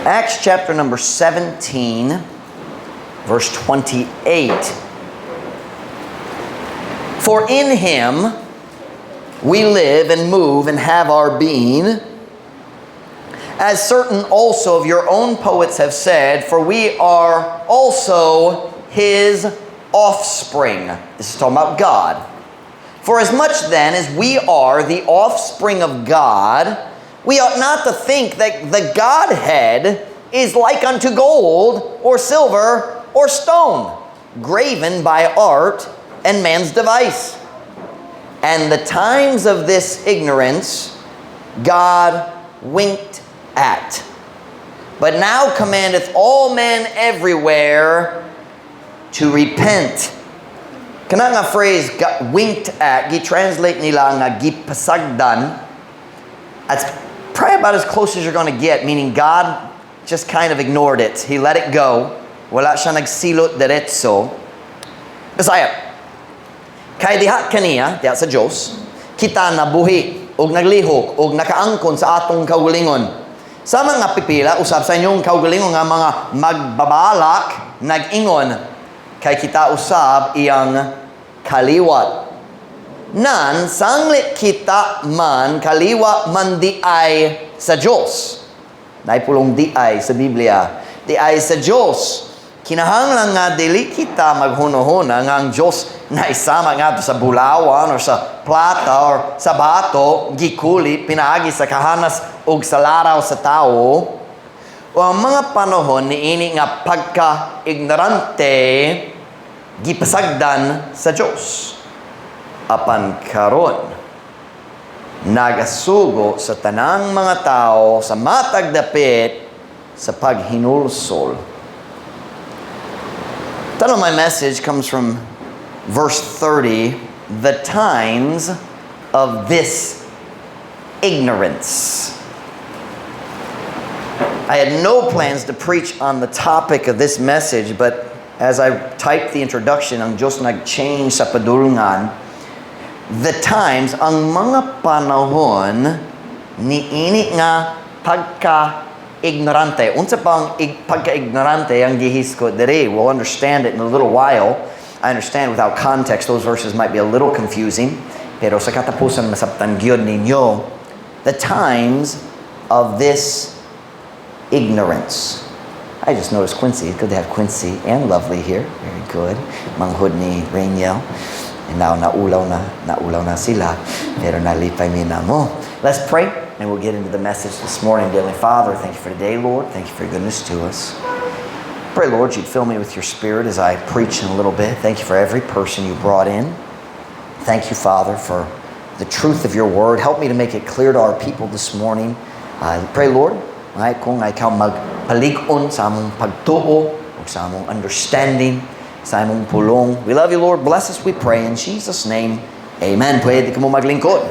Acts chapter number 17, verse 28. For in Him we live and move and have our being, as certain also of your own poets have said, for we are also His offspring. This is talking about God. For as much then as we are the offspring of God, we ought not to think that the Godhead is like unto gold or silver or stone, graven by art and man's device. And the times of this ignorance God winked at. But now commandeth all men everywhere to repent. Kana nga phrase, winked at, gi-translate nila nga gipasagdan. That's probably about as close as you're going to get, meaning God just kind of ignored it. He let it go. Wala siya nagsilot diretso. Bisaya, kay diha kaniya, diha sa Diyos, kita nabuhi, og naglihok, og nakaangkon sa atong kaugalingon. Sa mga pipila, usab sa inyong kaugalingon nga mga magbabalak, nag-ingon, kay kita usab iyang kaliwat. Nan, sanglit kita man, kaliwa man di ay sa Diyos. Naipulong di ay sa Biblia. Di ay sa Diyos. Kinahanglan nga dili kita maghuno-huna nga ang Diyos na isama nga sa bulawan or sa plata or sa bato, gikuli, pinaagi sa kahanas o sa laraw sa tao. O ang mga panahon ni ini nga pagka-ignorante, gipasagdan sa Diyos. Apan karon, nagasugo sa tanang mga tao sa matag dapit sa paghinulsol. Title of my message comes from verse 30, the times of this ignorance. I had no plans to preach on the topic of this message, but as I typed the introduction, ang Diyos nag-change sa padulungan, the times, ang mga panahon ni ini nga pagka-ignorante. Unsa pang pagka-ignorante ang gihis ko diri. We'll understand it in a little while. I understand without context, those verses might be a little confusing. Pero sa katapusan, masabtan gyud ninyo. The times of this ignorance. I just noticed Quincy. It's good to have Quincy and Lovely here. Very good. Manghud ni Rainiel. And now naulaw na sila. Pero nalipay mina mo. Let's pray and we'll get into the message this morning. Dearly Father, thank you for today, Lord. Thank you for your goodness to us. Pray, Lord, you'd fill me with your Spirit as I preach in a little bit. Thank you for every person you brought in. Thank you, Father, for the truth of your word. Help me to make it clear to our people this morning. Pray, Lord, kung ikaw magpalig-on sa among pagtuo o sa among understanding, sa among pulong. We love you, Lord. Bless us, we pray. In Jesus' name, amen. Pwede ka mo maglingkod.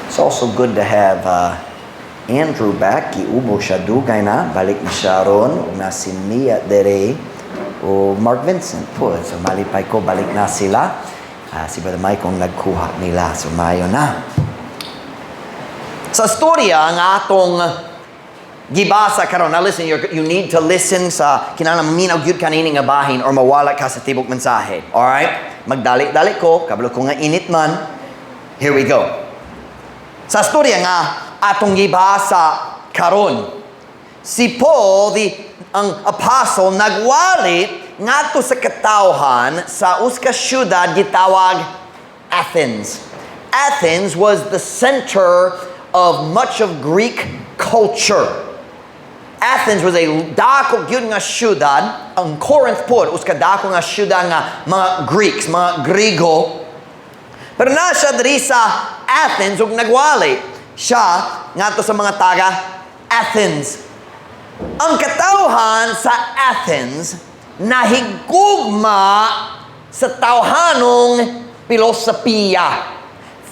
It's also good to have Andrew back. Giubo siya dugay na. Balik na siya ron. Na si Mia Dere o Mark Vincent po. So malipay ko, balik na sila. Si Brother Mike ang nagkuha nila. So mayo na. Sa storya ang atong gibasa karon. Now listen, you need to listen sa kinahanglan maminaw gyud kanini nga bahin or mawala ka sa tibok mensahe. All right? Magdali-dali ko, kabalo ko nga init man. Here we go. Sa storya nga atong gibasa karon. Si Paul, ang apostle, nagwalit ngadto sa katawhan sa uska syudad gitawag Athens. Athens was the center of much of Greek culture. Athens was a dako gyud nga syudad. Ang Corinth po uska dako nga syudad nga mga Greeks, mga Griego. Pero na siya diri sa Athens ug nagwali siya ngadto sa mga taga Athens. Ang katawhan sa Athens nahigugma sa tawhanong filosofiya.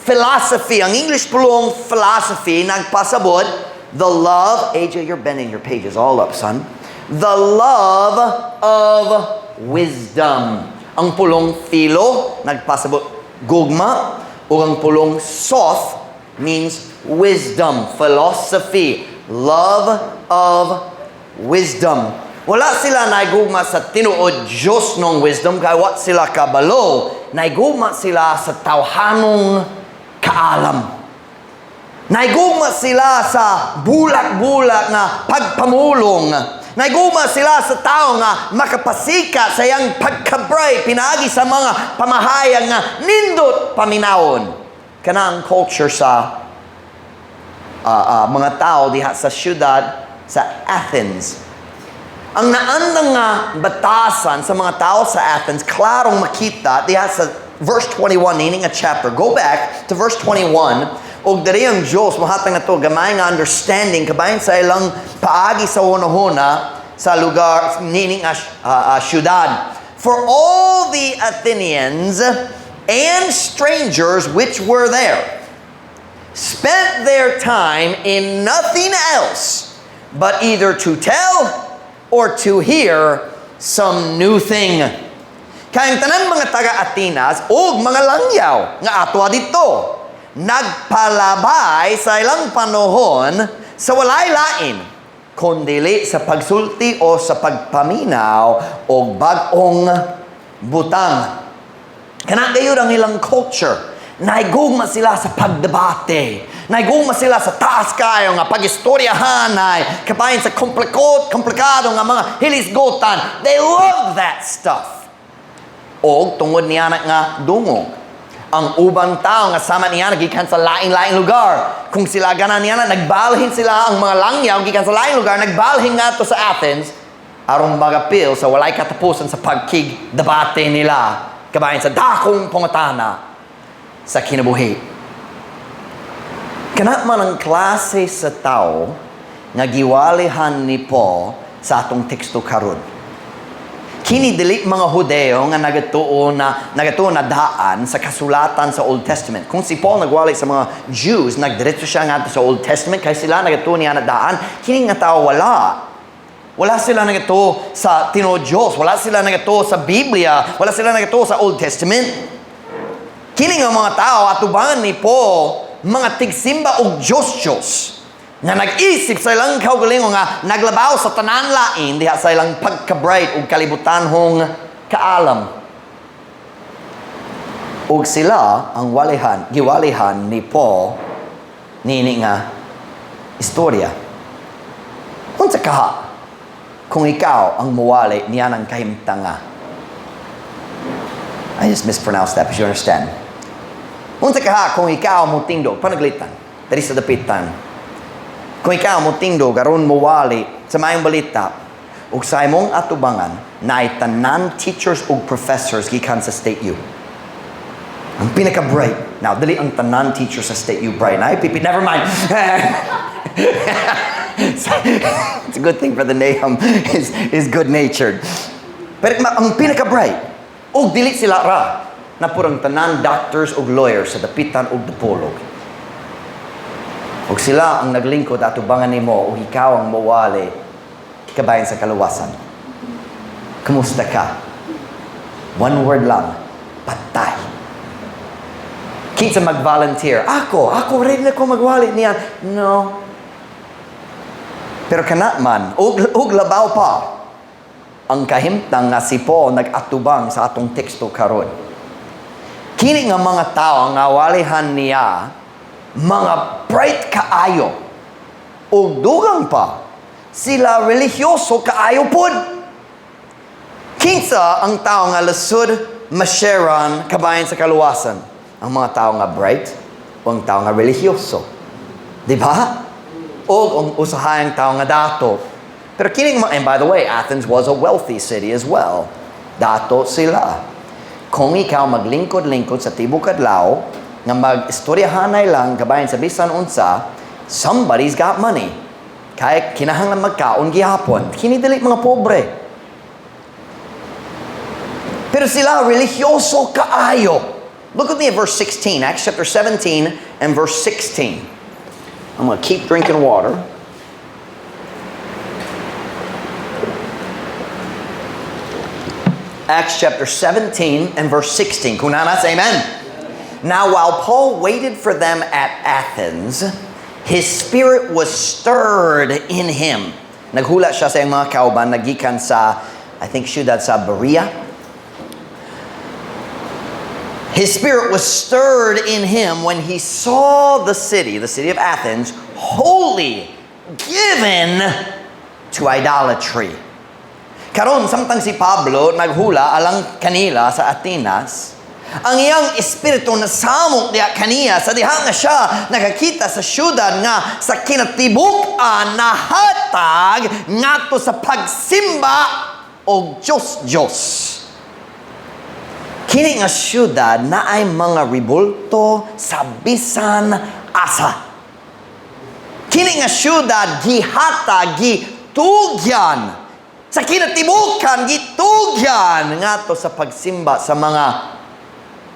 Philosophy. Ang English pulong philosophy nagpasabot the love, AJ, you're bending your pages all up, son. The love of wisdom. Ang pulong philo nagpasabot gugma, o ang pulong soth means wisdom. Philosophy. Love of wisdom. Wala sila naigugma sa tinuod Diyos ng wisdom, kaya wat sila kabalo. Naigugma sila sa tawhanong kaalam. Naigugma sila sa bulak-bulak na pagpamulong. Naigugma sila sa tao nga makapasika sa iyang pagkabray, pinagi sa mga pamahayag nga nindot paminawon. Kana ang culture sa mga tao diha sa syudad sa Athens. Ang naandang nga batasan sa mga tao sa Athens, klarong makita diha sa verse 21, meaning a chapter. Go back to verse 21. Og diri ang Diyos, mahatang na to, gamay nga understanding, kabayan sa ilang paagi sa una-una sa lugar, meaning syudad. For all the Athenians and strangers which were there spent their time in nothing else but either to tell or to hear some new thing. Kayang tanan mga taga-Atenas o mga langyaw nga atwa dito, nagpalabay sa ilang panahon sa walay lain, kundili sa pagsulti o sa pagpaminaw o bagong butang. Kana gayon ang ilang culture. Naigugma sila sa pagdebate. Naigugma sila sa taas kayo nga pag-istoryahan ay kapain sa komplikado nga mga hilisgotan. They love that stuff. O tungod niya nga dungog. Ang ubang tao nga sama niya nagikan sa laing-laing lugar. Kung sila ganan niya nagbalhin sila ang mga langyaw gikan sa laing lugar, nagbalhin nga to sa Athens aron magapil sa walay katapusan sa pagkig-debate nila. Kabayan sa dakong pangutana sa kinabuhi. Kana man ang klase sa tao nga giwalihan ni Paul sa atong teksto karon. Kini dili mga Hudeo nga nagatuon na daan sa kasulatan sa Old Testament. Kung si Paul nagwali sa mga Jews, nagdiretso siya nga sa Old Testament kay sila nagatuon niya na daan, kini nga tao wala. Wala sila nagatuo sa tinuod Diyos, wala sila nagatuo sa Biblia, wala sila nagatuo sa Old Testament. Kini nga mga tao atubangan ni Paul, mga tigsimba og Diyos nga nag-isip sa ilang kaugalingon nga naglabaw sa tanan lain diha sa ilang pagka-bright ug kalibutanhong kaalam. Ug sila ang giwalihan ni Paul nini nga istorya. Unsa kaha kung ikaw ang muwali niya ng kahimtanga? I just mispronounced that, but you understand. Unsa kaha kung ikaw mo tingdog panaglitan diri sa dapitan. Kung ikaw mo tingdog aron muwali sa mayong balita ug sa imong atubangan naay tanan teachers ug professors gikan sa State U. Ang pinaka-bright. Now, dili ang tanan teachers sa State U bright. Ay, pipi, never mind. It's a good thing Brother Nahum is good-natured. Pero ang pinaka-bright, ug dili sila ra na purang tanan doctors ug lawyers sa dapitan ug dupolog. Ug sila ang naglingkod atubangan nimo ug ikaw ang mawali kabayan sa kaluwasan. Kumusta ka? One word lang, patay. Kinsa mag-volunteer? Ako ready na ko magwali niya. No. Pero kana man, ug labaw pa ang kahimtang nga si Paul nag-atubang sa atong teksto karon. Kini nga mga tao nga walihan niya mga bright kaayo ug dugang pa sila religyoso kaayo pod. Kinsa ang tao nga lasud masharan kabayan sa kaluwasan? Ang mga tao nga bright o ang tao nga religyoso. Di ba? O ang usahayang tao nga dato. Pero kining and by the way, Athens was a wealthy city as well. Dato sila. Kung ikaw maglingkod-lingkod sa tibok adlaw, nga mag-istoryahanay lang kabayan sa bisan unsa, somebody's got money. Kaya kinahanglan magkaon gihapon. Kini dili mga pobre. Pero sila religyoso kaayo. Look with me at verse 16, Acts chapter 17 and verse 16. I'm going to keep drinking water. Acts chapter 17 and verse 16. Kunanas, amen. Now while Paul waited for them at Athens, His spirit was stirred in him. Naghula siya sa iyang mga kauban, nagikan sa, I think, siyudad sa Berea. His spirit was stirred in him when he saw the city of Athens, wholly given to idolatry. Karon, samtang si Pablo naghula alang kanila sa Atenas, ang iyang espiritu na samok diya kaniya sa diha nga siya nakakita sa syudad nga sa kinatibuk-an na hatag ngadto sa pagsimba og Diyos. Kini nga syudad na ay mga ribulto sa bisan asa. Kini nga syudad gihatag, gitugyan sa kinatibukan, gitugyan ngadto sa pagsimba sa mga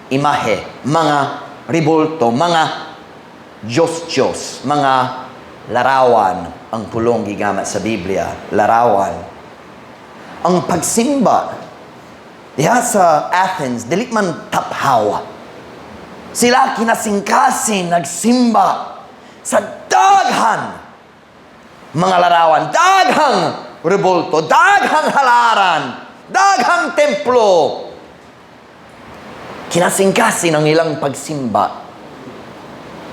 imahe, mga ribulto, mga Diyos, mga larawan. Ang pulong gigamit sa Biblia, larawan. Ang pagsimba diha sa Athens, dili man taphaw. Sila kinasingkasin, nagsimba sa daghan mga larawan, daghang ribulto, daghang halaran, daghang templo. Kinasingkasin ang ilang pagsimba.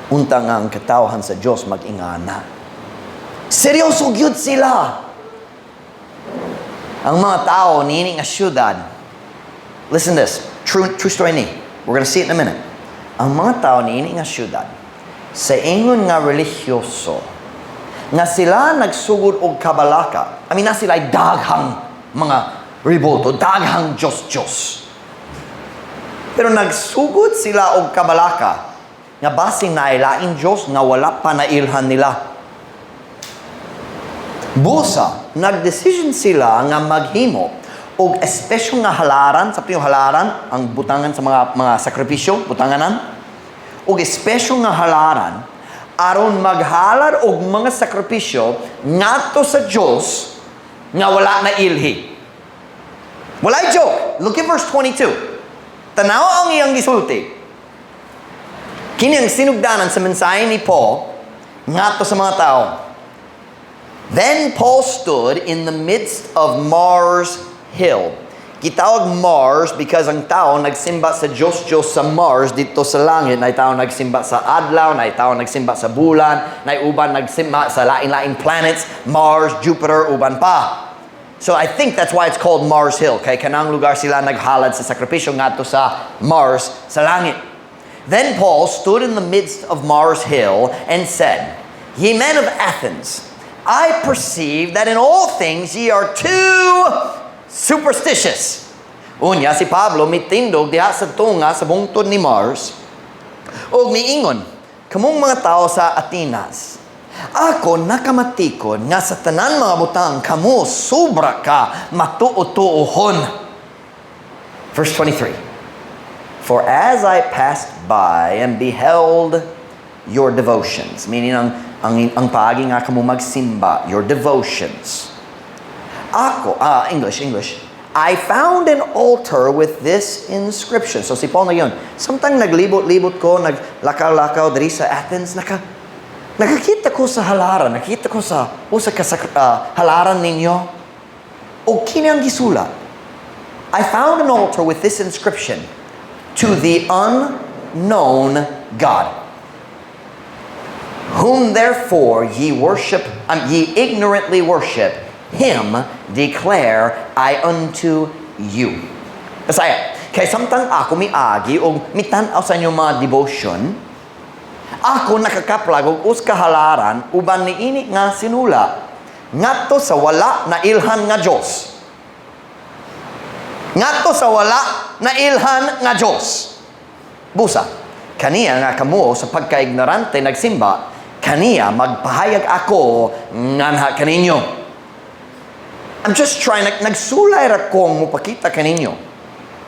Unta nga ang katawhan sa Diyos mag-ingana. Seryoso gyud sila. Ang mga tao niini nga syudad. Listen to this. True story ni. We're gonna see it in a minute. Ang mga tao niini nga syudad sa ingon nga religyoso nga sila nagsugod og kabalaka. Na sila ay daghang mga ribulto, daghang Diyos. Pero nagsugod sila og kabalaka nga basing nailaing Diyos nga wala pa nailhan nila. Busa, nagdesisyon sila nga maghimo og espesyal nga halaran, sa yung halaran, ang butangan sa mga sakripisyo, butanganan, og espesyal nga halaran aron maghalar og mga sakripisyo ngadto sa Diyos nga wala na ilhi. Walay joke. Look at verse 22. Tanaw ang iyang gisulti. Kini ang sinugdanan sa mensahe ni Paul ngadto sa mga tao. Then Paul stood in the midst of Mars Hill. Gitawag Mars because ang tao nagsimba sa Diyos sa Mars dito sa langit. Na tao nagsimba sa adlaw, na tao nagsimba sa bulan, na uban nagsimba sa lain-lain planets, Mars, Jupiter, uban pa. So I think that's why it's called Mars Hill. Kay kanang lugar sila naghalad sa sakripisyo ngadto sa Mars sa langit. Then Paul stood in the midst of Mars Hill and said, Ye men of Athens, I perceive that in all things ye are too superstitious. Unya si Pablo mitindog diha sa tunga sa bungtod ni Mars ug miingon, kamong mga tao sa Atenas, ako nakamatikon nga sa tanan mga butang kamo sobra ka matuo-tuohon. Verse 23. For as I passed by and beheld your devotions, meaning ang paagi nga kamo magsimba, your devotions. Ako, English. I found an altar with this inscription. So si Paul na yun. Samtang naglibot-libot ko, naglakaw-lakaw diri sa Athens, nakakita ko sa halaran, nakita ko sa halaran ninyo. O kini ang gisulat. I found an altar with this inscription, to the unknown God, whom therefore ye ignorantly worship, him declare I unto you. Kasaya, kay samtang ako miagi o mitanaw sa inyong mga devotion, ako nakakaplag og uskahalaran uban niini nga sinula ngadto sa wala na ilhan nga Dios. Ngadto sa wala na ilhan nga Dios. Busa, kaniya nga kamo sa pagkaignorante nagsimba, kaniya magpahayag ako nganha kaninyo. I'm just trying, nagsulay ra kong mupakita kaninyo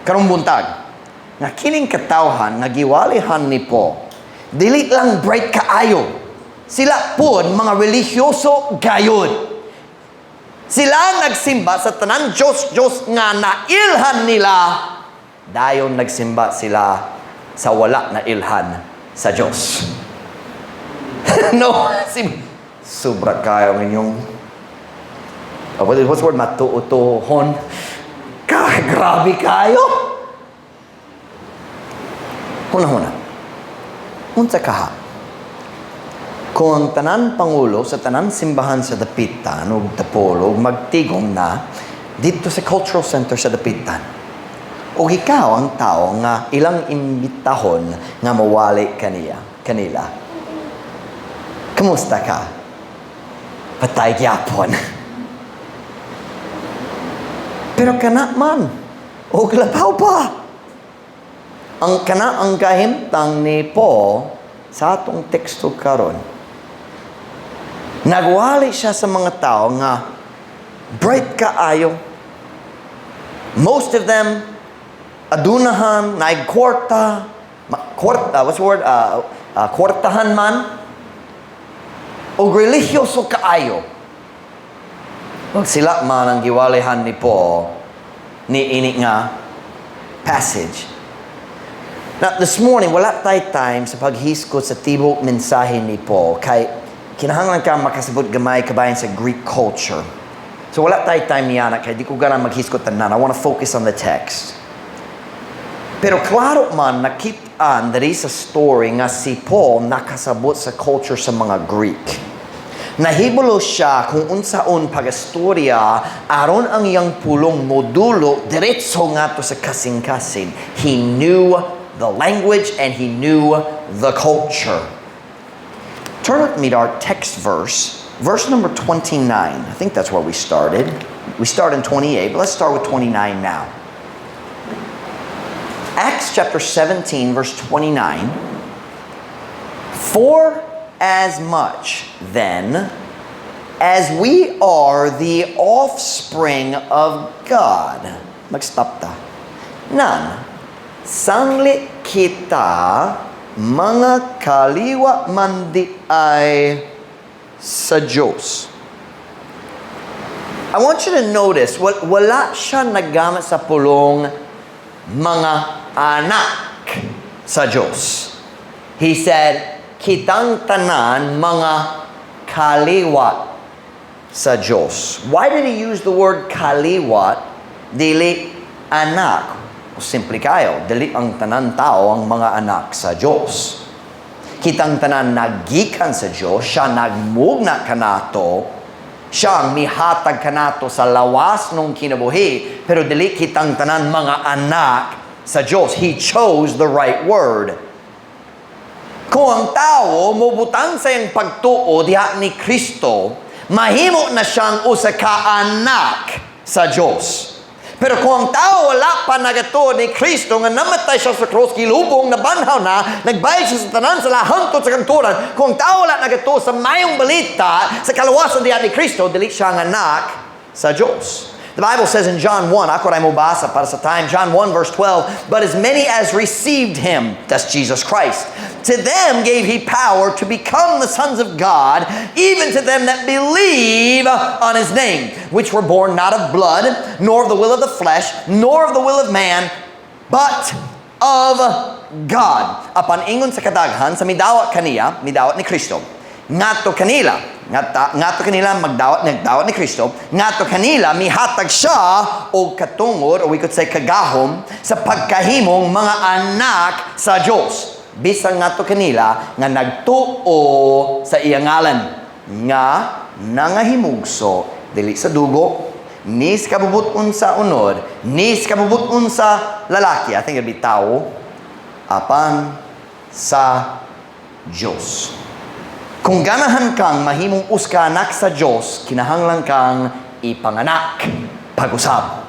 karong buntag nga kining katawhan nagiwalihan ni Paul. Dili lang bright kaayo. Sila po mga religyoso gayod. Sila nagsimba sa tanan Diyos nga nailhan nila. Dayon nagsimba sila sa wala na ilhan sa Diyos. No, sobra kayo inyong, what's the word, matuutuhon. Grabe kayo. Huna. Unsa kaha? Kung ang tanan pangulo sa tanan simbahan sa dapitan ug Dapolo magtigom na dito sa cultural center sa dapitan. Ug ikaw ang tao nga ilang imbitahon nga mawali kanila. Kamusta ka? Patay gyapon. Pero kana man, og labaw pa. Ang kahimtang ni Paul sa atong teksto karon. Nagwali siya sa mga tao nga bright kaayo. Most of them adunahan, naigkwarta, what's the word? Kwartahan man. O religyoso kaayo. Wag sila man ang giwalihan ni Paul ni ini nga passage. Now, this morning, wala tayo time sa paghiskot sa tibok mensahe ni Paul kay kinahanglan ka makasabot gamay kabayan sa Greek culture. So wala tayo time niya kay di ko gana maghiskot tanan. I want to focus on the text. Pero klaro man nakitaan diri sa story nga si Paul nakasabot sa culture sa mga Greek. Nahibulo siya kung unsaon pagastorya aron ang iyang pulong modulo diretso ngadto sa kasing-kasing. He knew the language and he knew the culture. Turn with me to our text verse number 29. I think that's where we started. We start in 28, but let's start with 29 now. Acts chapter 17, verse 29. For as much then as we are the offspring of God. Mag-stop ta. None. Sangli kita mga kaliwa mandi ay sa Diyos. I want you to notice, wala siya nagamit sa pulong mga anak sa Diyos. He said, kitang tanan mga kaliwa sa Diyos. Why did he use the word kaliwa, dili anak? Simple kayo, dili ang tanan tao ang mga anak sa Diyos. Kitang tanan nagikan sa Diyos, siya nagmugna kanato, siya ang mihatag kanato sa lawas nung kinabuhi, pero dili kitang tanan mga anak sa Diyos. He chose the right word. Kung ang tao mubutang sa iyang pagtuo diha ni Kristo, mahimo na siyang usa ka anak sa Diyos. Pero kung ang tao wala pa nagato ni Kristo, nga namatay siya sa cross, kilubong, nabanhaw na, nagbayad siya sa tanan sa lahangtod sa kanturan, kung ang tao wala nagato sa mayong balita, sa kalawasan diyan ni Kristo, dili siya ang anak sa Diyos. The Bible says in John 1, ako rin mubasa para sa time, John 1 verse 12, but as many as received Him, that's Jesus Christ, to them gave He power to become the sons of God, even to them that believe on His name, which were born not of blood, nor of the will of the flesh, nor of the will of man, but of God. Apan ingon sa kadaghan, sa midawat kaniya, midawat ni Kristo, ngadto kanila nagdawat ni Kristo, ngadto kanila mihatag siya og katungod, or we could say kagahom, sa pagkahimong mga anak sa Dios. Bisan ngadto kanila nga nagtuo sa iyang ngalan, nga nangahimugso dili sa dugo, ni sa kabubuton sa unod, ni sa kabubuton sa lalaki, I think it'd be tao, apan sa Dios. Kung ganahan kang mahimong uskanak sa Diyos, kinahanglan kang ipanganak, pag-usab.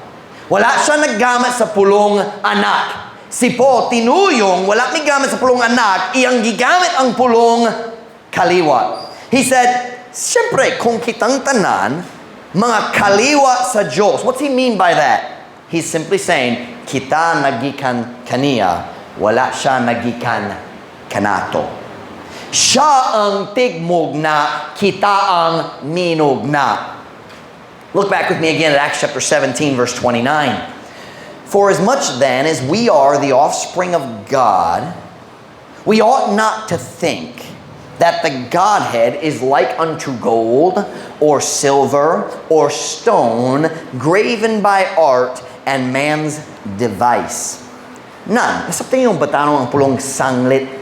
Wala siya naggamit sa pulong anak. Si Paul, tinuyong, wala may gamit sa pulong anak, iyang gigamit ang pulong kaliwa. He said, siyempre, kung kitang tanan, mga kaliwa sa Diyos. What's he mean by that? He's simply saying, kita nagikan kaniya, wala siya nagikan kanato. Siya ang tigmugna, kita ang minugna. Look back with me again at Acts chapter 17, verse 29. For as much then as we are the offspring of God, we ought not to think that the Godhead is like unto gold, or silver, or stone, graven by art and man's device. None. Sa tingin yung batanong ang pulong sanglit.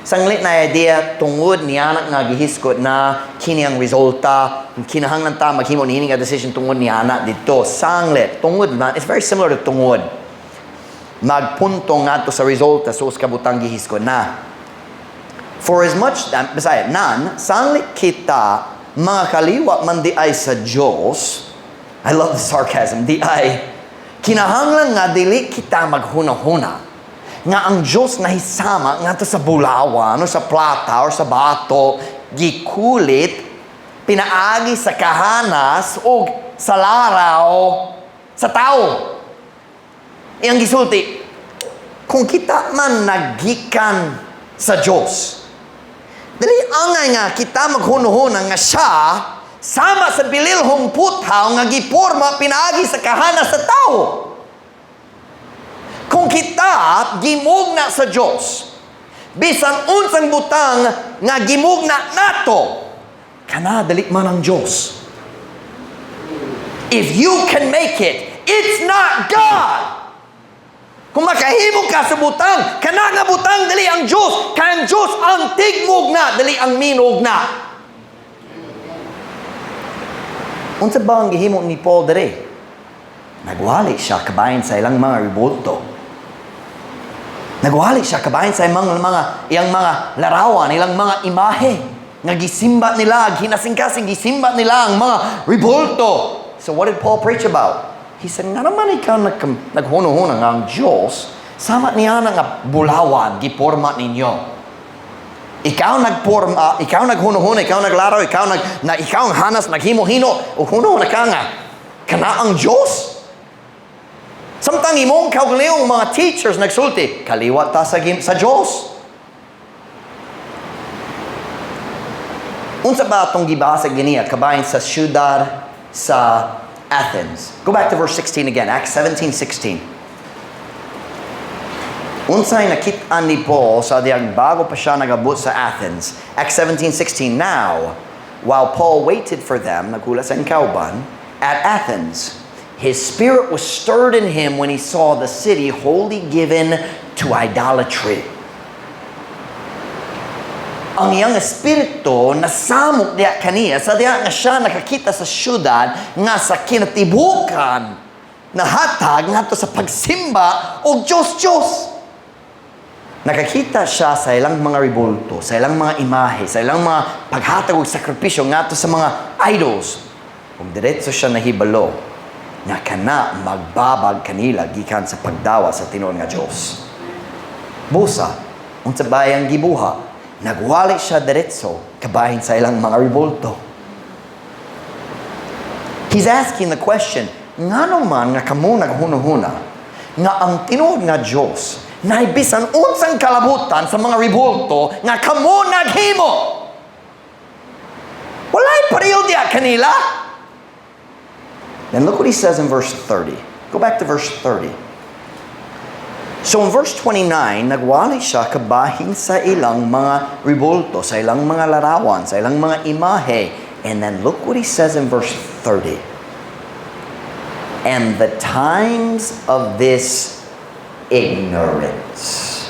Sanglit na idea, tungod niya nga gihiskot na kini ang resulta, kinahanglan ta maghimo niini nga decision tungod niya dito. Sanglit. Tungod man, it's very similar to tungod. Magpunto nga to sa resulta, so kabutang gihiskot na. For as much, besides, nan, sanglit kita, mga kaliwa man di ay sa Diyos, I love the sarcasm, di ay, kinahanglan nga dili kita maghuna-huna, nga ang Diyos nahisama nga to sa bulawan, o sa plata, o sa bato, gikulit, pinaagi sa kahanas, o sa laraw, sa tao. Iyang gisulti, kung kita man nagikan sa Diyos, dali angay nga kita maghuno-huna nga siya sama sa bililhong puthaw nga giporma pinaagi sa kahanas sa tao. Kung kita gimugna sa Diyos, bisan unsang butang nga gimugna nato, kana dali man ang Diyos. If you can make it, it's not God. Kung makahimo ka sa butang, kana nga butang dali ang Diyos, kan Diyos ang tigmugna, dali ang minugna. Unsa ba ang gihimo ni Paul diri? Nagwali siya kabayan sa ilang mga ribulto. Nagwali siya kabayan sa iyang mga larawan, ilang mga imahe. Nga gisimba nila, ginasing-kasing gisimba nila ang mga ribulto. So what did Paul preach about? He said, nga naman ikaw naghuno-huna nga ang Diyos, sama niya nga bulawan, giporma ninyo. Ikaw nagporma, ikaw naghuno-huna, ikaw naglaraw, ikaw ang hanas, naghimo-hino, o huno-huna ka nga, kana ang Diyos. Samtang imong kaugaliyong mga teachers nagsulti, kaliwa ta sa Diyos. Unsa ba itong gibasa ganiya, kabayan sa syudad sa Athens. Go back to verse 16 again, Acts 17:16. Unsay nakit-an ni Paul sa diag bago pa siya nagabot sa Athens. Acts 17:16. Now, while Paul waited for them, nagula sa kauban, at Athens, his spirit was stirred in him when he saw the city wholly given to idolatry. Ang iyang espiritu nasamok diya kaniya sa diya nga siya nakakita sa syudad nga sa kinatibukan na hatag nga to sa pagsimba o Diyos. Nakakita siya sa ilang mga ribulto, sa ilang mga imahe, sa ilang mga paghatag o sakripisyo nga to sa mga idols. Kung diretso siya nahibalo, nga kana magbabag kanila gikan sa pagdawa sa tinuod nga Diyos. Busa, unsa bayang gibuha, nagwali siya diretso kabahin sa ilang mga ribulto. He's asking the question, nga naman nga kamo naghuno-huna, nga ang tinuod nga Diyos, na ibisan unsang kalabutan sa mga ribulto, nga kamo naghimo. Wala'y pareho diya kanila. Then look what he says in verse 30. Go back to verse 30. So in verse 29, nagwali siya kabahin sa ilang mga ribulto, sa ilang mga larawan, sa ilang mga imahe. And then look what he says in verse 30. And the times of this ignorance,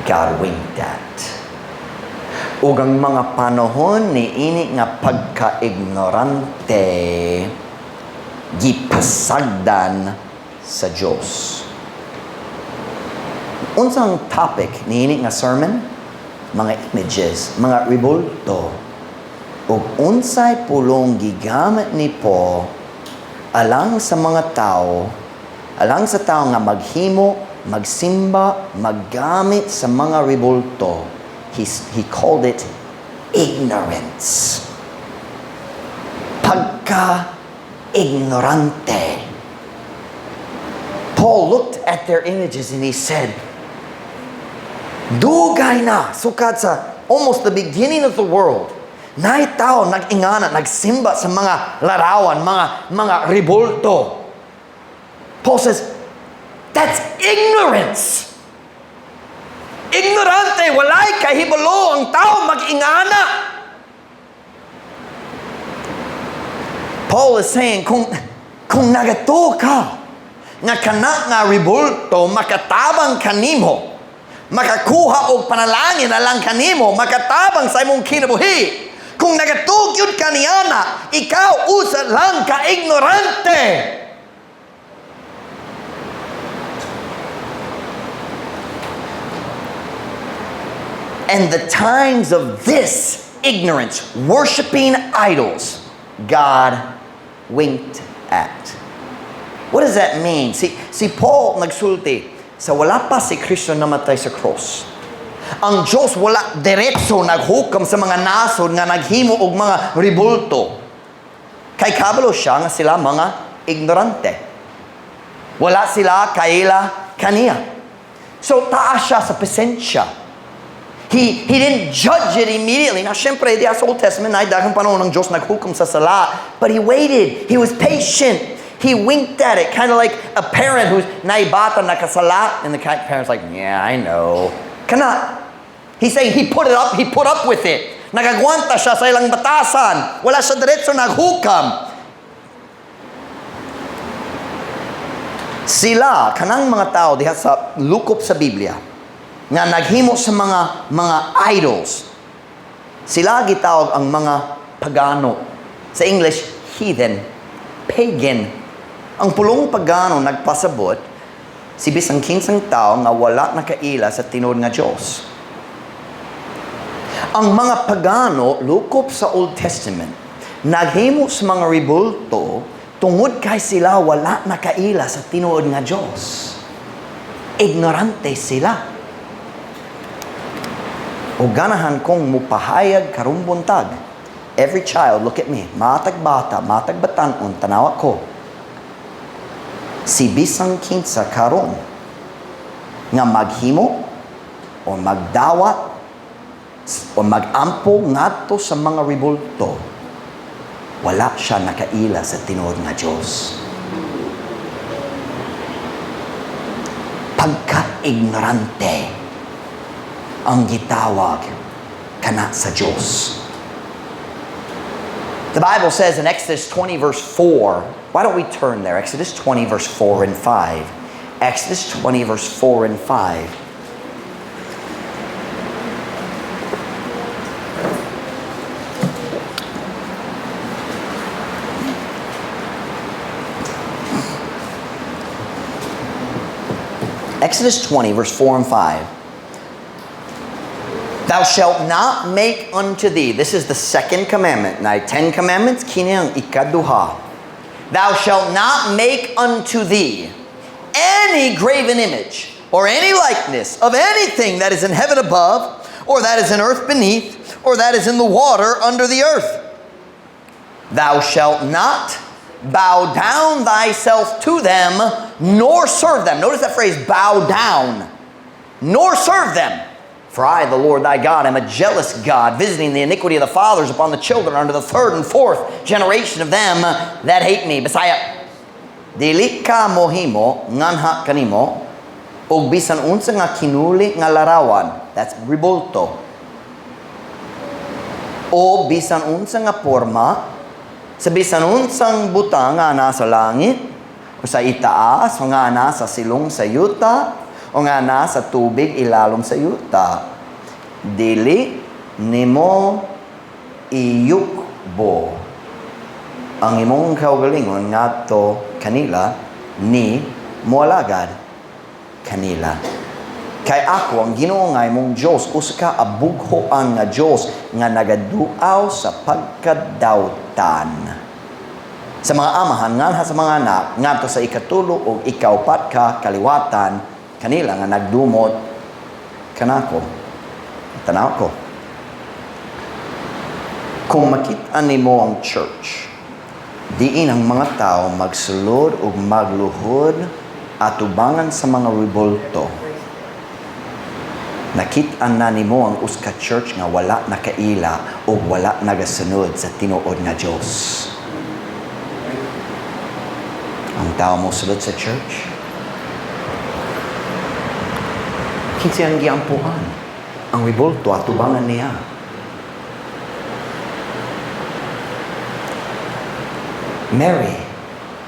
God winked at. Ug ang mga panahon ni ini nga pagka-ignorante, gipasagdan sa Diyos. Unsang topic niini nga sermon? Mga images, mga ribulto. Ug unsay pulong gigamit ni Paul alang sa mga tao, alang sa tao nga maghimo, magsimba, maggamit sa mga ribulto. He called it ignorance. Pagka-ignorante. Paul looked at their images and he said, dugay na, sukad sa almost the beginning of the world, naay tao nag-ingana, nagsimba sa mga larawan, mga ribulto. Paul says, that's ignorance. Ignorante, walay kahibalo ang tao mag-ingana. Paul is saying, kung nagato ka, nga kana nga ribulto, makatabang kanimo, makakuha og panalangin alang kanimo, makatabang sa imong kinabuhi. Kung nagatugyod ka niyana, ikaw usa lang ka ignorante. And the times of this ignorance, worshiping idols, God winked at. What does that mean? Si Paul nagsulti, sa wala pa si Kristo namatay sa cross. Ang Diyos wala diretso naghukam sa mga nasod nga naghimo og mga ribulto. Kay kabalo siya nga sila mga ignorante. Wala sila kaila kaniya. So taas siya sa presensya. He didn't judge it immediately. Now, syempre, di sa Old Testament, na daghang panahon ng Diyos naghukom sa sala. But He waited. He was patient. He winked at it. Kind of like a parent who's naibata nakasala. And the parent's like, yeah, I know. Kana. He's saying he put up with it. Nagagwanta siya sa ilang batasan. Wala siya diretso naghukam. Sila, kanang mga tao diha sa lukop sa Biblia, nga naghimo sa mga idols. Sila gitawag ang mga pagano. Sa English, heathen, pagan. Ang pulong pagano nagpasabot, si bisang kinsang tao nga wala nakaila sa tinuod nga Diyos. Ang mga pagano, lukop sa Old Testament, naghimo sa mga ribulto, tungod kay sila wala nakaila sa tinuod nga Diyos. Ignorante sila. O ganahan kong mupahayag karong buntag. Every child, look at me. Matag bata, matag batanon, tanawa ko. Si bisang kinsa karon nga maghimo o magdawat o magampo ngadto sa mga ribulto, wala siya nakaila sa tinuod nga Diyos. Pagka-ignorante ang gitawag kana sa Diyos. The Bible says in Exodus 20 verse 4, why don't we turn there? Exodus 20 verse 4 and 5. Exodus 20 verse 4 and 5. Exodus 20 verse 4 and 5. Thou shalt not make unto thee, this is the second commandment. Now, 10 commandments, kini ang ikaduha. Thou shalt not make unto thee any graven image or any likeness of anything that is in heaven above, or that is in earth beneath, or that is in the water under the earth. Thou shalt not bow down thyself to them, nor serve them. Notice that phrase, bow down, nor serve them. For I, the Lord thy God, am a jealous God, visiting the iniquity of the fathers upon the children unto the third and fourth generation of them that hate me. Bisaya, dili ka mohimo nganha kanimo, o bisan unsa nga kinuli nga larawan, that's ribulto, o bisan unsa nga porma, sa bisan unsang butang nga nasa langit, o sa itaas, o nga nasa silong sa yuta, o nga nasa tubig ilalom sa yuta, dili nimo iyukbo ang imong kaugalingon ngadto kanila ni moalagad kanila. Kay ako ang Ginoo nga imong Dios, usa ka abughoan nga Dios nga nagaduaw sa pagkadawtan. Sa mga amahan nganha sa mga anak ngadto sa ikatulo o ikaupat ka kaliwatan kanila nga nagdumot kanako. Tanaw ko. Kung makita nimo ang church, diin ang mga tao magsulod o magluhod at ubangan sa mga ribulto. Nakita na nimo ang uska church nga wala nakaila o wala nagasunod sa tinuod nga Diyos. Ang tao mo sulod sa church, Kinsa ang giampuan. Ang ribulto atubangan niya. Mary,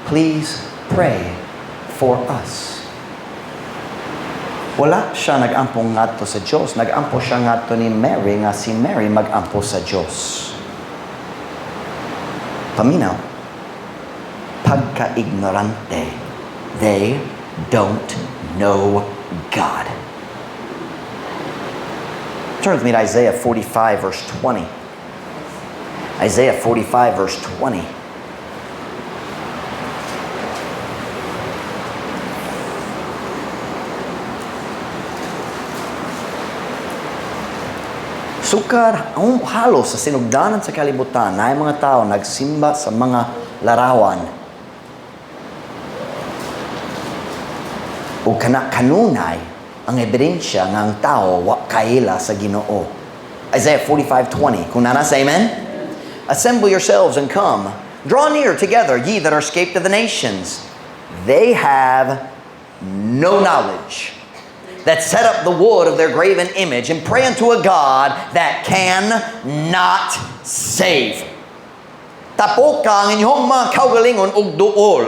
please pray for us. Wala siya nag-ampong ngadto sa Dios. Nag-ampo siya ngadto ni Mary nga si Mary mag-ampo sa Dios. Paminaw, pagka-ignorante, they don't know God. Turn with me to Isaiah 45 verse 20. Isaiah 45 verse 20. Sukar, ang halos sa sinugdanan sa kalibutan na mga tao nagsimba sa mga larawan o kanunay ang ebidensya nga ang tao wa kaila sa Ginoo. Isaiah 45:20. Kung nasa amen? Assemble yourselves and come. Draw near together, ye that are escaped of the nations. They have no knowledge, that set up the wood of their graven image, and pray unto a God that can not save. Tapok ka ang inyong mga kaugalingon og duol,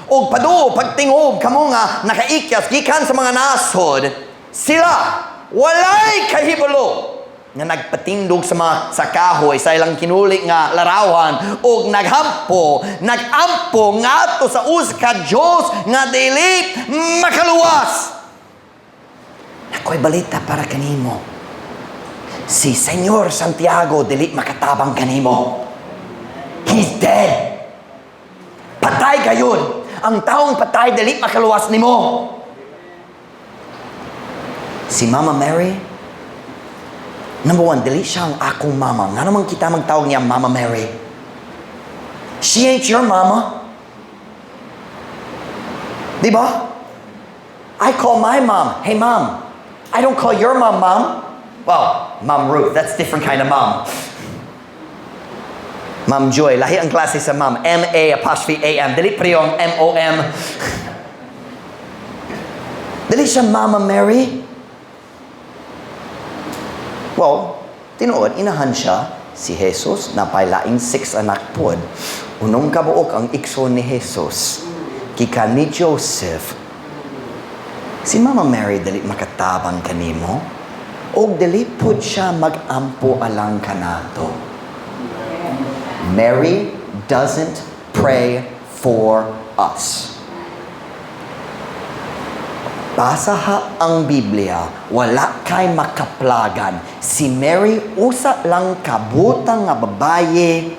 og padu pagtingob kamo nga nakaikyas gikan sa mga nasod, sila walay kahibalo nga nagpatindog sa mga sa kahoy sa ilang kinuli nga larawan og nagampo nagampo ngadto sa usa Dios nga dili makaluwas. Ako'y balita para kanimo. Si Senyor Santiago dili makatabang kanimo. He's dead. Patay gayon. Ang taong patay dili makaluwas nimo. Si Mama Mary, number one, dili siya ang akong mama. Nga naman kita magtawag niya Mama Mary. She ain't your mama. Diba? I call my mom, hey mom. I don't call your mom, Mom. Well, Mom Ruth, that's different kind of mom. Mom Joy, lahi ang klase sa mom. M-A-A-M. Dili pa yung M-O-M. Dili siya Mama Mary. Well, tinuod, inahan siya si Jesus na pailaing 6 anak pod. Unong kabuok ang ikso ni Jesus. Kika ni Joseph. Si Mama Mary dili makatabang kanimo o dili pud siya magampo alang kanato. Mary doesn't pray for us. Basa ha ang Biblia, wala kay makaplagan. Si Mary usa lang kabutang nga babaye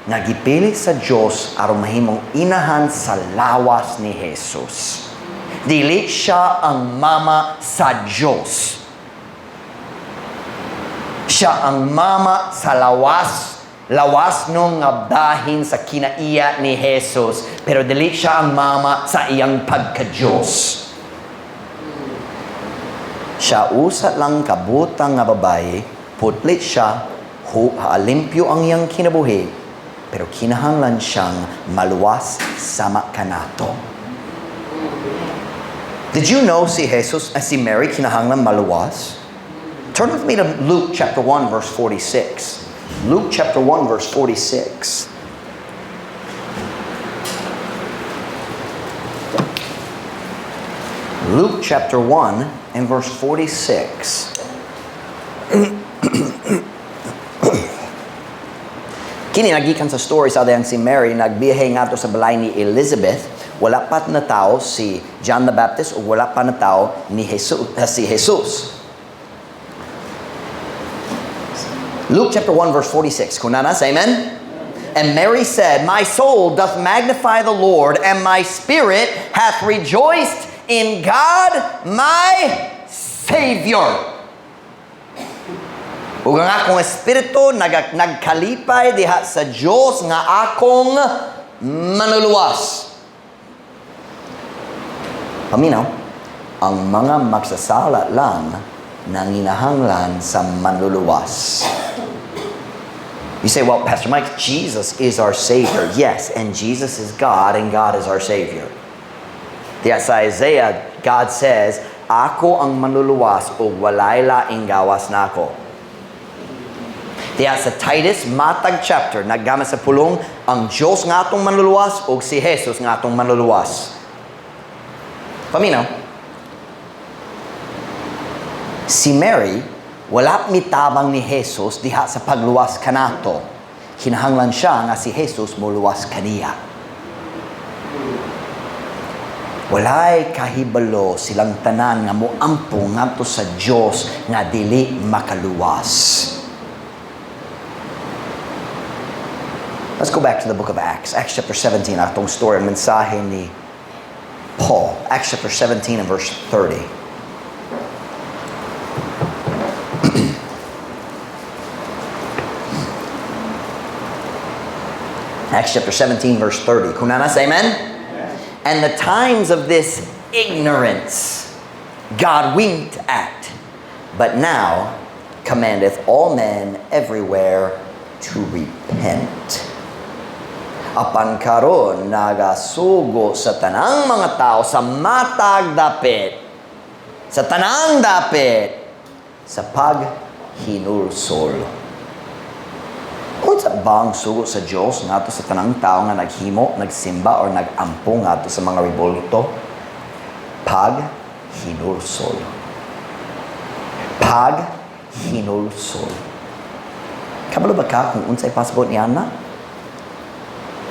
nga gipili sa Dios aron mahimong inahan sa lawas ni Jesus. Dili siya ang mama sa Diyos. Siya ang mama sa lawas nung abdahin sa kinaiya ni Jesus. Pero dili siya ang mama sa iyang pagka-Diyos. Siya usa lang kabutang nga babae, putlit siya, limpyo ang iyang kinabuhi, pero kinahanglan siyang maluwas sama kanato. Did you know si Jesus, si Mary, kinahanglan maluwas? Turn with me to Luke chapter 1, verse 46. Luke chapter 1, verse 46. Luke chapter 1 and verse 46. Kini nagikan sa story sa dayang si Mary, nagbiyahe nga to sa balay ni Elizabeth. Wala pa na tao si John the Baptist o wala pa na tao ni si Jesus. Luke chapter 1 verse 46. Kunanas, amen? And Mary said, my soul doth magnify the Lord, and my spirit hath rejoiced in God my Savior. Ug ang akong espiritu nagkalipay diha sa Dios nga akong manluluwas. Paminaw, ang mga magsasala lang nanginahanglan sa manluluwas. You say, well, Pastor Mike, Jesus is our Savior. Yes, and Jesus is God, and God is our Savior. Yes, Isaiah, God says, ako ang manluluwas o walay laing gawas nako. Diya sa Titus, matag chapter, naggama sa pulong, ang Diyos nga atong manluluwas o si Jesus nga atong manluluwas. Paminaw? Si Mary, wala mitabang ni Jesus diha sa pagluwas kanato. Kinahanglan siya nga si Jesus muluwas kaniya. Walay kahibalo silang tanan nga moampo ngadto sa Dios nga dili makaluwas. Let's go back to the book of Acts. Acts chapter 17, atong story, ang mensahe ni Paul. Acts chapter 17 and verse 30. Acts chapter 17, verse 30. Kunanas, amen? And the times of this ignorance God winked at, but now commandeth all men everywhere to repent. Apan karon nagasugo sa tanang mga tao sa matag dapit, sa tanang dapit, sa paghinulsol. Unsa bang sugo sa Dios ngadto sa tanang tao nga naghimo, nagsimba or nagampo ngadto sa mga rebulto? Paghinulsol. Paghinulsol. Kabalo ba ka kung unsay pasabot ni Ana?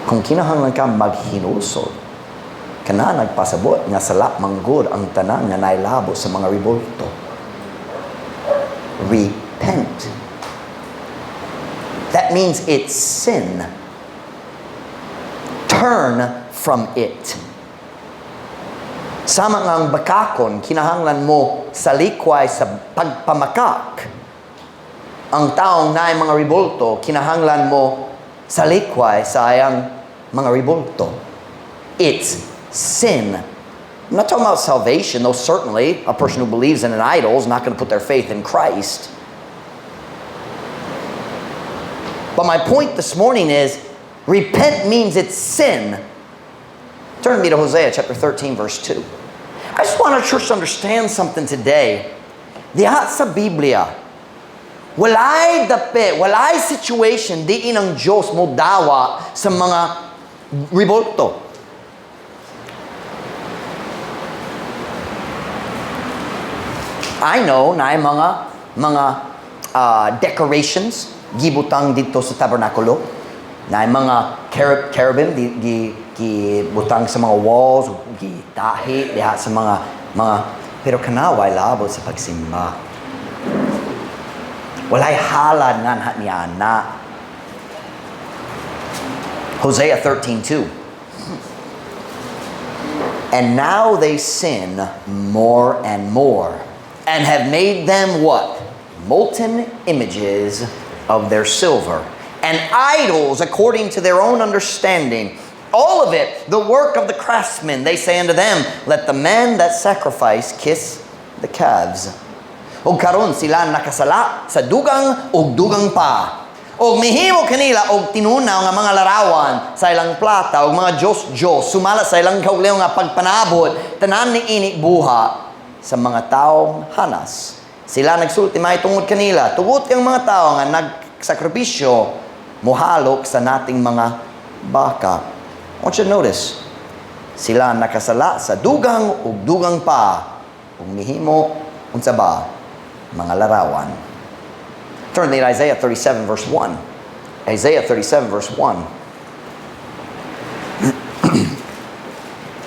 Kung kinahanglan ka maghinulsol, kana nagpasabot nga sala manggod ang tanan nga nailabo sa mga rebulto. Repent. That means it's sin. Turn from it. Sama nga ang bakakon, kinahanglan mo sa likway sa pagpamakak. Ang taong naay mga rebulto, kinahanglan mo sa likway sa ayang mga rebulto. It's sin. I'm not talking about salvation, though certainly a person who believes in an idol is not going to put their faith in Christ. But my point this morning is, repent means it's sin. Turn with me to Hosea chapter 13, verse 2. I just want our church to understand something today. Diha sa Biblia, walay dape, walay situation diin ang Diyos mo dawa sa mga rebulto. I know na ay mga decorations gibutang dito sa tabernakulo, na ay mga cherubim gibutang sa mga walls, gitahi diha sa mga pero kanaway labot sa pagsimba. Walay halad nga niya na. Hosea 13:2. And now they sin more and more, and have made them what? Molten images of their silver, and idols according to their own understanding. All of it, the work of the craftsmen. They say unto them, let the men that sacrifice kiss the calves. Og karon sila nakasala sa dugang og dugang pa. Og mihimo kanila og tinunaw nga mga larawan sa ilang plata og mga Diyos sumala sa ilang kauglew nga pagpanabot tanan ni ini buha sa mga taong hanas. Sila nagsulti may tungod kanila. Tugot yang mga tao nga nagsakripisyo muhalok sa nating mga baka. I want you to notice, sila nakasala sa dugang ug dugang pa. Ug mihimo unsa ba? Mga larawan. Turn to Isaiah 37 verse 1. Isaiah 37 verse 1.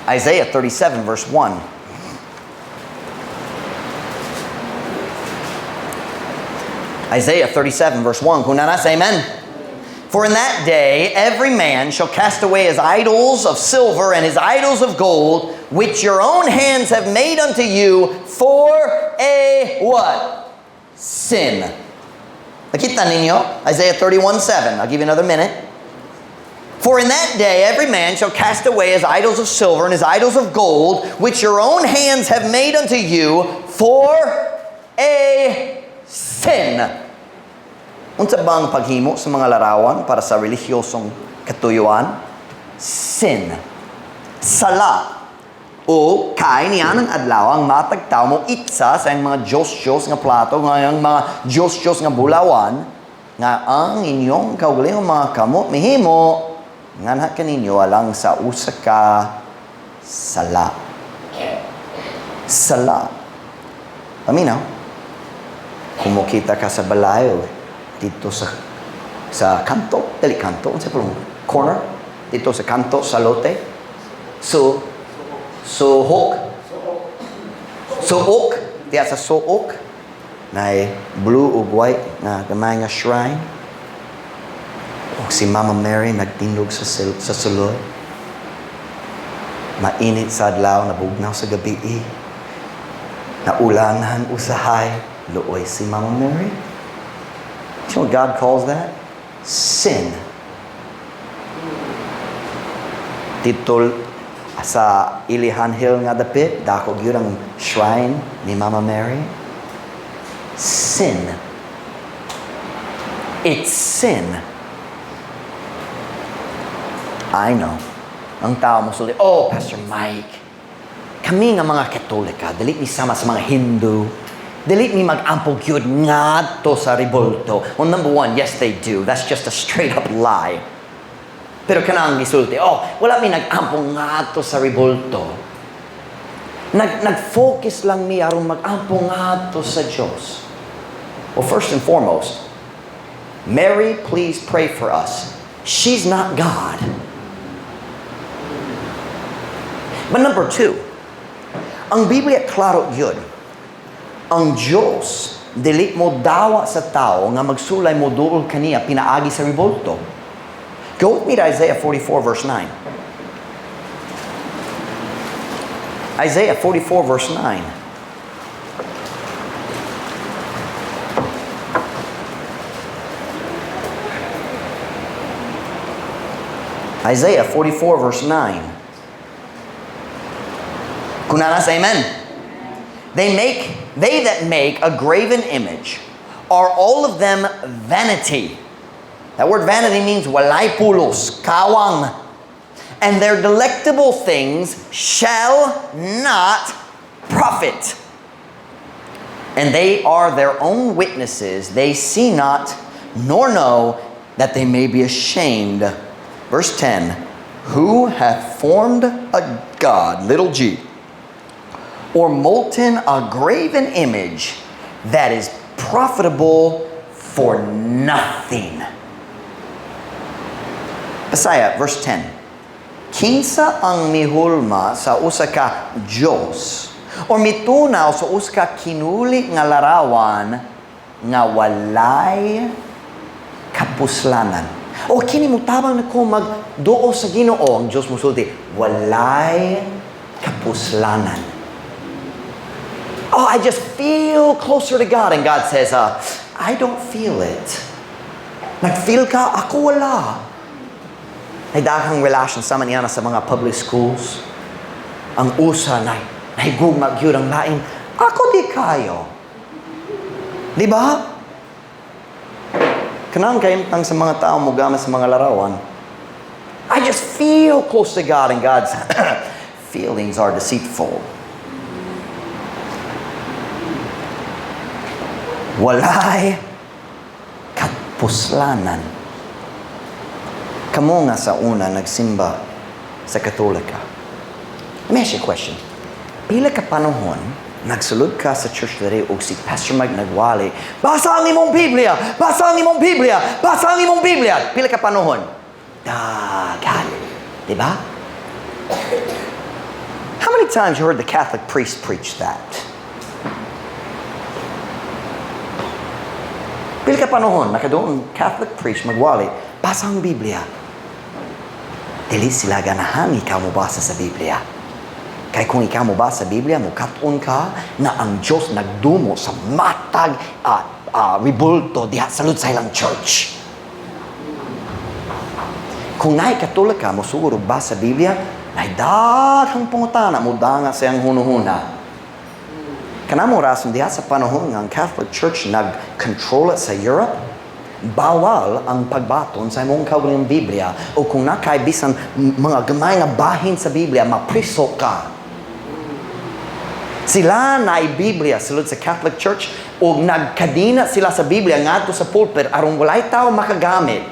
Isaiah 37 verse 1. Isaiah 37 verse 1. Kunanas, amen. For in that day every man shall cast away his idols of silver and his idols of gold, which your own hands have made unto you for a what? Sin. Nakita ninyo? Isaiah 31:7. I'll give you another minute. For in that day every man shall cast away his idols of silver and his idols of gold, which your own hands have made unto you for a sin. Unsa bang paghimo sa mga larawan para sa relihiyosong katuyuan? Sin. Sala. O kay niya ng adlaw ang matagtaw mo itsa sa mga Diyos nga plato, nga mga Diyos nga bulawan, nga ang inyong kaugalingong mga kamot mihimo, nga na kaninyo alang sa usa ka sala. Sala. Paminaw, kumukita ka sa balayo, dito sa kanto, dali kanto, sa corner, dito sa kanto, sa lote. Suhok, diya sa suok, na blue ug white na gamay nga shrine. O si Mama Mary nagtindog sa sulod. Mainit sa adlaw, nabugnaw sa gabi. Naulanan usahay, luoy si Mama Mary. Do you know what God calls that? Sin. Titol sa Ilihan Hill nga dapit, dako gyud ang shrine ni Mama Mary. Sin. It's sin. I know. Ang tao mo suli, oh, Pastor Mike, kami nga mga Katolika, dili ni sama sa mga Hindu, dili ni mag-ampog yun nga to sa revolto. Well, number one, yes they do. That's just a straight up lie. Pero kanang gisulti, oh, wala mi nag-ampong nga to sa revolto. Nag-focus lang mi aron mag-ampong nga to sa Diyos. Well, first and foremost, Mary, please pray for us. She's not God. But number two, ang Biblia klaro yun. Ang Diyos, dili mo dawa sa tao nga magsulay mo duol kaniya pinaagi sa revolto. Go with me to Isaiah 44 verse 9. Isaiah 44 verse 9. Isaiah 44 verse 9. Kunanas, amen. They that make a graven image are all of them vanity. That word vanity means walay pulos, kawang. And their delectable things shall not profit. And they are their own witnesses. They see not, nor know, that they may be ashamed. Verse 10, who hath formed a god, little g, or molten a graven image that is profitable for nothing. Pasaya, verse 10. Kinsa ang mihulma sa usa ka Diyos o mitunaw sa usa ka kinuli nga larawan nga walay kapuslanan. O kini mutabang na ko magduo sa Ginoo, ang Diyos musulti, walay kapuslanan. Oh, I just feel closer to God. And God says, I don't feel it. Nag-feel ka? Ako wala. Ay daghang relasyon sa maniyana sa mga public schools. Ang usa na nahigugmag yun ang lain. Ako di kayo. Di ba? Kanang kaimtang sa mga tao mo gama sa mga larawan. I just feel close to God, and God's feelings are deceitful. Walay kapuslanan. Kamo nga sa una nagsimba sa Katolika. Let me ask you a question. Pila ka panahon nagsulod ka sa church dere og si Pastor Mike nagwali, basa ang imong Biblia! Basa ang imong Biblia! Basa ang imong Biblia! Pila ka panahon? Dagan. Diba? How many times you heard the Catholic priest preach that? Pila ka panahon nakadoon Catholic priest magwali, basa ang Biblia. Dili sila ganahan ikaw mo basa sa Biblia. Kaya kung ikaw mo basa sa Biblia, mukaton ka na ang Diyos nagdumo sa matag ribulto diha sa lud sa ilang church. Kung naay Katolik ka, musuguro basa sa Biblia, naay daghang pangutana mo danga sa iyang hunuhuna. Kanamo rason diha sa panahon nga ang Catholic Church nag-control sa Europe, bawal ang pagbaton sa imong kaugalingong Biblia, o kung nakay bisan mga gamay nga bahin sa Biblia, mapriso ka. Sila naay Biblia sulod sa Catholic Church o nagkadina sila sa Biblia ngadto sa pulpit aron walay tao makagamit.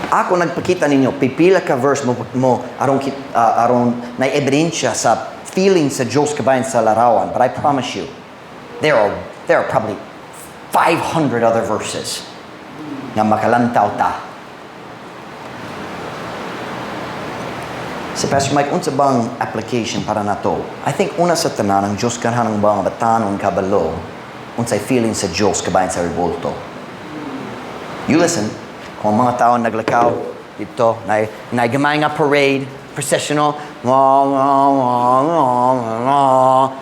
Ako nagpakita ninyo pipila ka verse mo aron na ebidensya sa feeling sa Diyos kabayan sa larawan, but I promise you there are probably 500 other verses na makalantaw ta. Si Pastor Mike, unsa bang application para nato? I think una sa tanan ang Diyos kanang mga batanon kabalo, unsay feeling sa Diyos kabayan sa revolto. You listen, kung mga tao naglakaw dito, na gamay nga parade, processional,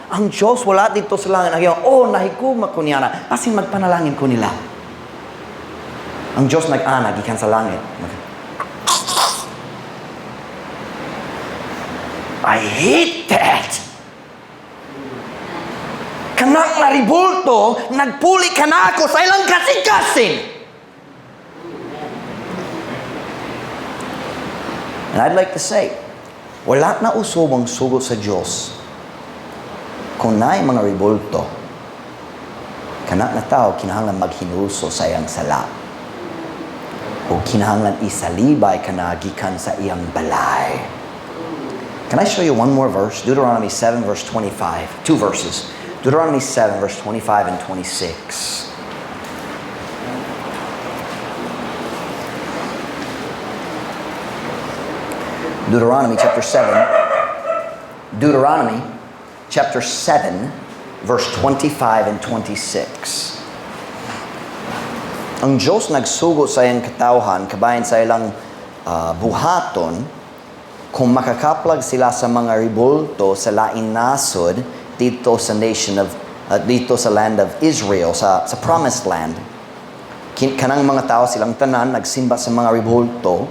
ang Diyos wala dito sa langit. Nahigugma ko niya pasin magpanalangin ko nila. Ang Diyos nag-ana, gikan sa langit. I hate that! Kanak na ribulto, nagpuli ka na ako sa ilang kasing-kasing! And I'd like to say, wala na usubang sugot sa Diyos kung naay mga ribulto, kanak na tao kinahanglan maghinuso sa iyang sala o kinahanglan isalibay kanagikan sa iyang balay. Can I show you one more verse? Deuteronomy 7 verse 25. 2 verses. Deuteronomy 7 verse 25 and 26. Deuteronomy chapter 7 verse 25 and 26. Ang Diyos nagsugo sa iyang katawhan kabayan sa ilang buhaton kung makakaplag sila sa mga ribulto sa lain nasod dito sa dito sa land of Israel, sa promised land. Kanang mga tao silang tanan nagsimba sa mga ribulto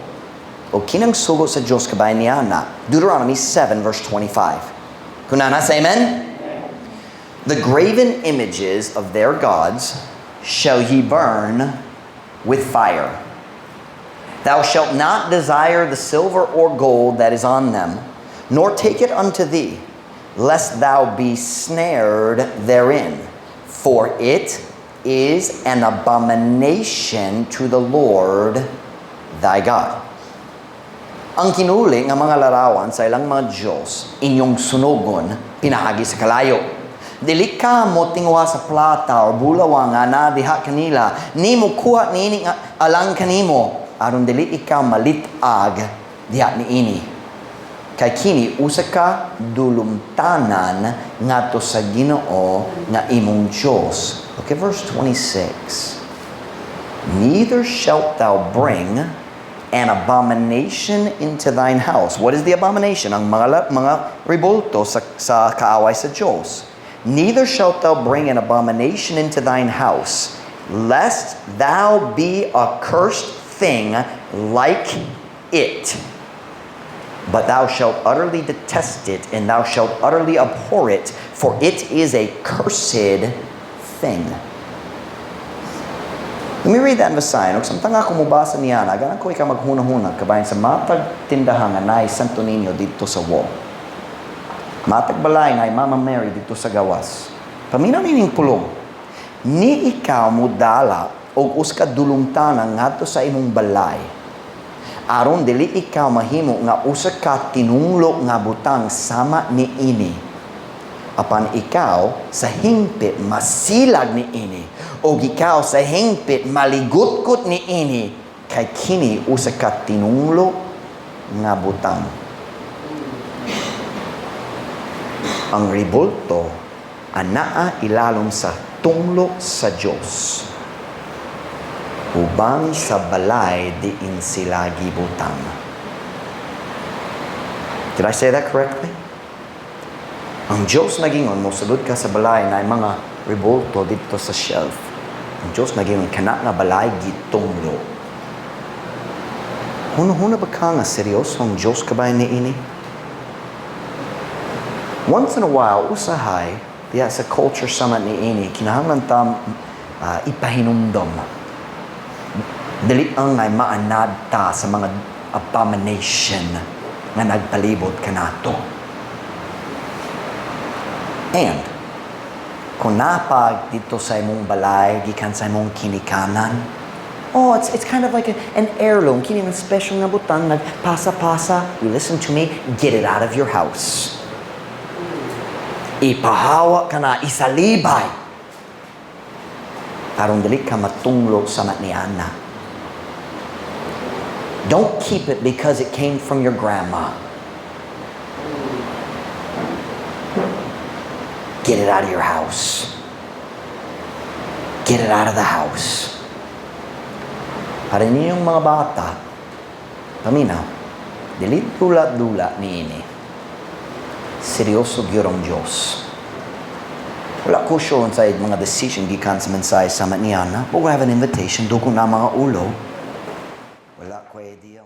o kinang sugo sa Diyos kabayan niya na. Deuteronomy 7 verse 25. Kunana sa amen? The graven images of their gods shall ye burn with fire. Thou shalt not desire the silver or gold that is on them, nor take it unto thee, lest thou be snared therein. For it is an abomination to the Lord thy God. Ang kinuli nga mga larawan sa ilang mga Diyos, inyong sunugon, pinaagi sa kalayo. Dili ka mo tingwa sa plata o bulawa nga na diha kanila, ni mo kuha niini nga alang kanimo, aron dili ikaw malitag diha niini. Kay kini usa ka dulumtanan ngadto sa Ginoo nga imong Dios. Look at verse 26. Neither shalt thou bring an abomination into thine house. What is the abomination? Ang mga ribulto sa kaaway sa Diyos. Neither shalt thou bring an abomination into thine house, lest thou be a cursed thing like it. But thou shalt utterly detest it, and thou shalt utterly abhor it, for it is a cursed thing. Let me read that in the sign. Samtang ako mubasa niya, ganang ko ikaw maghunahunag kabayan sa matag tindahan na Santo Niño dito sa wall. Matag balay na Mama Mary dito sa gawas. Paminaw nining pulong. Ni ikaw mudala o uska dulungtanan ngadto sa imong balay. Aron dili ikaw mahimo nga usa ka tinunglo nga butang sama ni ini. Apan ikaw sa hingpit masilag ni ini, o ikaw sa hingpit maligutkot ni ini, kay kini usa ka tinunglo nga butang. Ang ribulto anaa ilalom sa tunglo sa Dios. Ubang sa balay diin sila gibutang. Did I say that correctly? Ang Diyos nagingon mo sulod ka sa balay na mga ribulto dito sa shelf. Ang Diyos nagingon kana nga balay gitunglo. Huna ba ka nga seryoso ang Diyos kabayan ni ini? Once in a while, usahay diya sa culture sama ni ini kinahanglan tam ipahinumdom. Dili ang ngay maanad ta sa mga abomination nga nagpalibot kanato. And kung napag dito sa imong balay, gikan sa imong kinikanan, it's kind of like an heirloom. Kini man special nga butang, nagpasa-pasa. You listen to me, get it out of your house. Ipahawa ka na, isalibay. Aron dili ka matunglo sa matniana. Don't keep it because it came from your grandma. Get it out of your house. Get it out of the house. Para ninyong mga bata, paminaw, dili dula-dula ni ini. Seryoso gyud ang Diyos. Wala ko sure sa mga decision gikan sa mensahe sa matniana, but we have an invitation, doon na mga ulo. Wala ko idea.